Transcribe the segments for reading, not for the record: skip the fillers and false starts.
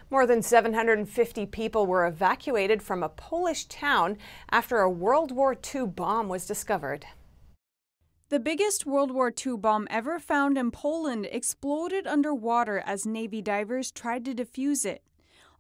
More than 750 people were evacuated from a Polish town after a World War II bomb was discovered. The biggest World War II bomb ever found in Poland exploded underwater as Navy divers tried to defuse it.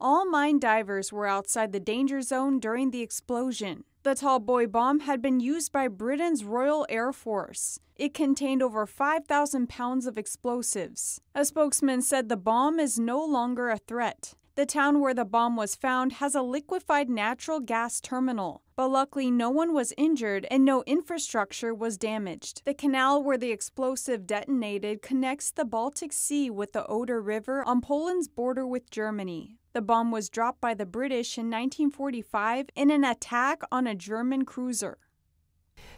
All mine divers were outside the danger zone during the explosion. The tall boy bomb had been used by Britain's Royal Air Force. It contained over 5,000 pounds of explosives. A spokesman said the bomb is no longer a threat. The town where the bomb was found has a liquefied natural gas terminal, but luckily no one was injured and no infrastructure was damaged. The canal where the explosive detonated connects the Baltic Sea with the Oder River on Poland's border with Germany. The bomb was dropped by the British in 1945 in an attack on a German cruiser.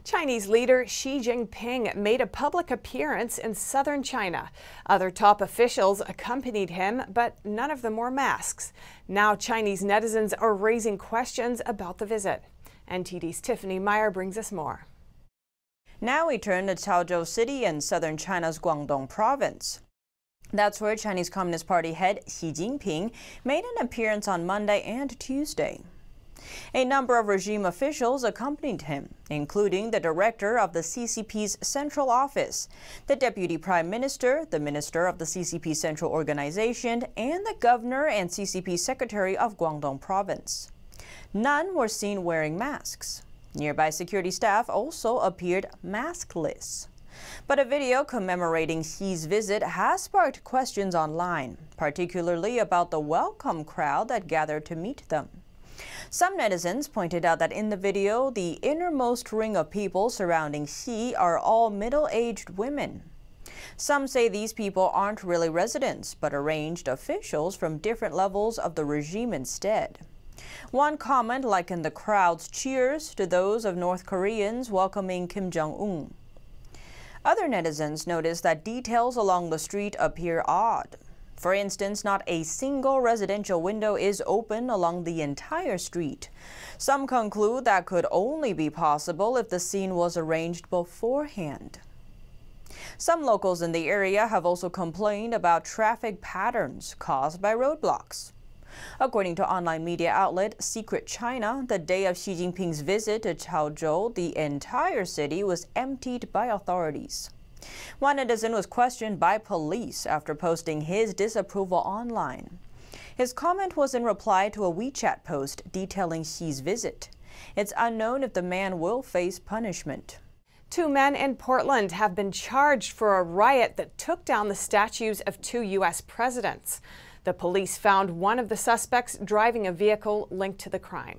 Chinese leader Xi Jinping made a public appearance in southern China. Other top officials accompanied him, but none of them wore masks. Now Chinese netizens are raising questions about the visit. NTD's Tiffany Meyer brings us more. Now we turn to Chaozhou City in southern China's Guangdong province. That's where Chinese Communist Party head Xi Jinping made an appearance on Monday and Tuesday. A number of regime officials accompanied him, including the director of the CCP's central office, the deputy prime minister, the minister of the CCP Central Organization, and the governor and CCP secretary of Guangdong province. None were seen wearing masks. Nearby security staff also appeared maskless. But a video commemorating Xi's visit has sparked questions online, particularly about the welcome crowd that gathered to meet them. Some netizens pointed out that in the video, the innermost ring of people surrounding Xi are all middle-aged women. Some say these people aren't really residents, but arranged officials from different levels of the regime instead. One comment likened the crowd's cheers to those of North Koreans welcoming Kim Jong-un. Other netizens noticed that details along the street appear odd. For instance, not a single residential window is open along the entire street. Some conclude that could only be possible if the scene was arranged beforehand. Some locals in the area have also complained about traffic patterns caused by roadblocks. According to online media outlet Secret China, the day of Xi Jinping's visit to Chaozhou, the entire city was emptied by authorities. One netizen was questioned by police after posting his disapproval online. His comment was in reply to a WeChat post detailing Xi's visit. It's unknown if the man will face punishment. 2 men in Portland have been charged for a riot that took down the statues of 2 U.S. presidents. The police found one of the suspects driving a vehicle linked to the crime.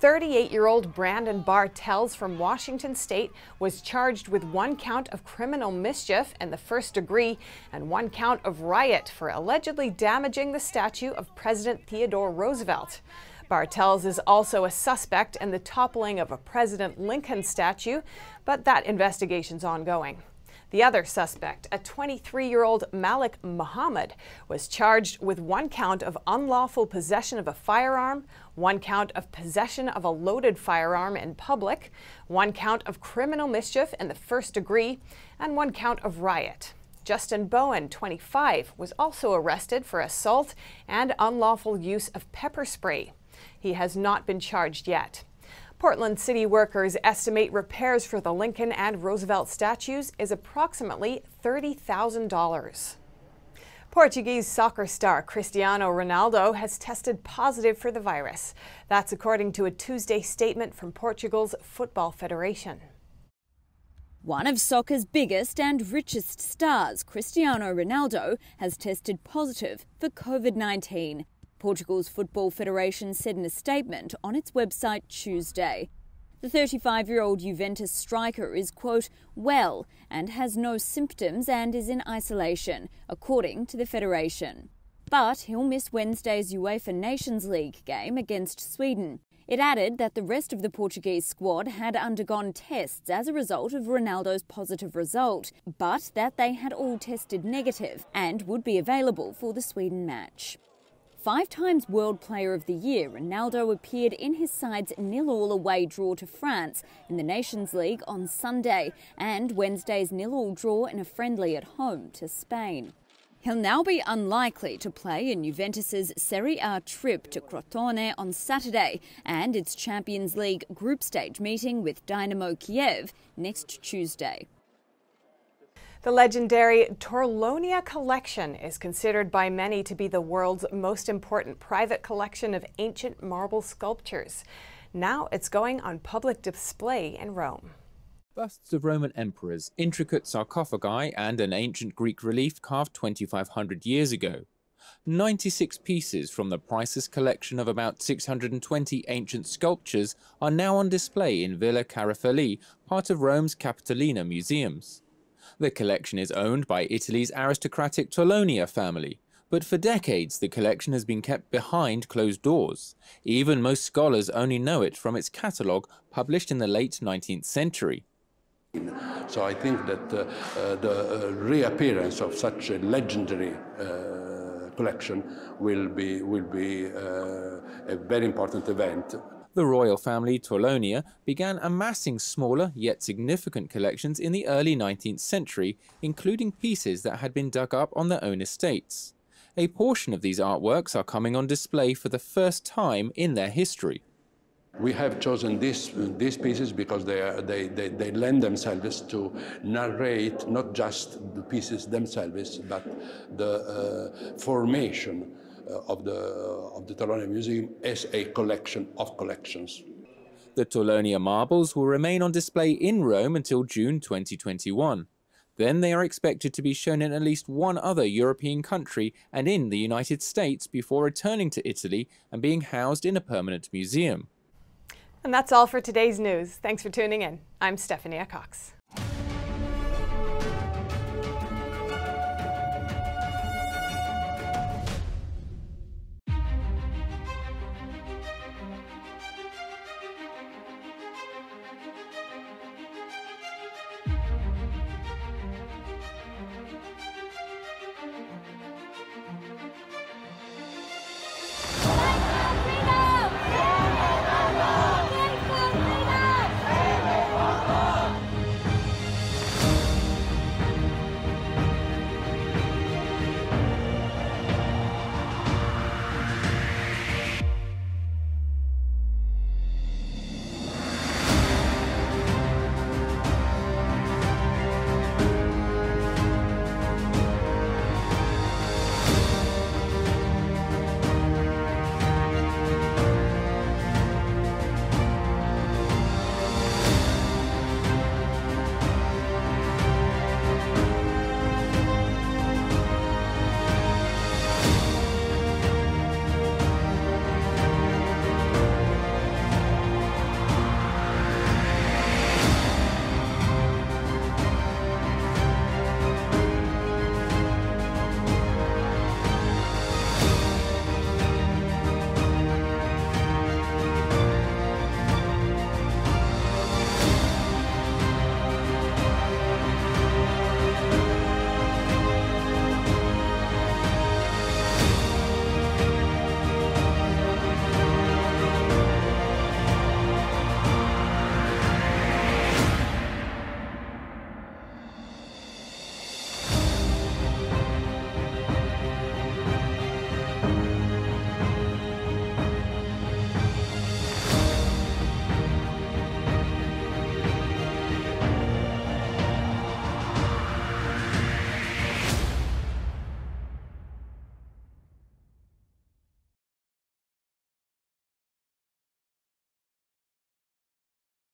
38-year-old Brandon Bartels from Washington State was charged with 1 count of criminal mischief in the first degree and 1 count of riot for allegedly damaging the statue of President Theodore Roosevelt. Bartels is also a suspect in the toppling of a President Lincoln statue, but that investigation's ongoing. The other suspect, a 23-year-old Malik Muhammad, was charged with 1 count of unlawful possession of a firearm, 1 count of possession of a loaded firearm in public, 1 count of criminal mischief in the first degree, and 1 count of riot. Justin Bowen, 25, was also arrested for assault and unlawful use of pepper spray. He has not been charged yet. Portland city workers estimate repairs for the Lincoln and Roosevelt statues is approximately $30,000. Portuguese soccer star Cristiano Ronaldo has tested positive for the virus. That's according to a Tuesday statement from Portugal's Football Federation. One of soccer's biggest and richest stars, Cristiano Ronaldo, has tested positive for COVID-19. Portugal's Football Federation said in a statement on its website Tuesday. The 35-year-old Juventus striker is, quote, well and has no symptoms and is in isolation, according to the federation. But he'll miss Wednesday's UEFA Nations League game against Sweden. It added that the rest of the Portuguese squad had undergone tests as a result of Ronaldo's positive result, but that they had all tested negative and would be available for the Sweden match. 5 times World Player of the Year, Ronaldo appeared in his side's 0-0 away draw to France in the Nations League on Sunday and Wednesday's 0-0 draw in a friendly at home to Spain. He'll now be unlikely to play in Juventus's Serie A trip to Crotone on Saturday and its Champions League group stage meeting with Dynamo Kiev next Tuesday. The legendary Torlonia collection is considered by many to be the world's most important private collection of ancient marble sculptures. Now it's going on public display in Rome. Busts of Roman emperors, intricate sarcophagi and an ancient Greek relief carved 2,500 years ago. 96 pieces from the priceless collection of about 620 ancient sculptures are now on display in Villa Caffarelli, part of Rome's Capitoline museums. The collection is owned by Italy's aristocratic Torlonia family, but for decades the collection has been kept behind closed doors. Even most scholars only know it from its catalogue published in the late 19th century. So I think that the reappearance of such a legendary collection will be a very important event. The royal family Torlonia began amassing smaller yet significant collections in the early 19th century, including pieces that had been dug up on their own estates. A portion of these artworks are coming on display for the first time in their history. We have chosen these pieces because they lend themselves to narrate not just the pieces themselves, but the formation of the Torlonia Museum as a collection of collections. The Torlonia marbles will remain on display in Rome until June 2021. Then they are expected to be shown in at least one other European country and in the United States before returning to Italy and being housed in a permanent museum. And that's all for today's news. Thanks for tuning in. I'm Stephanie Cox.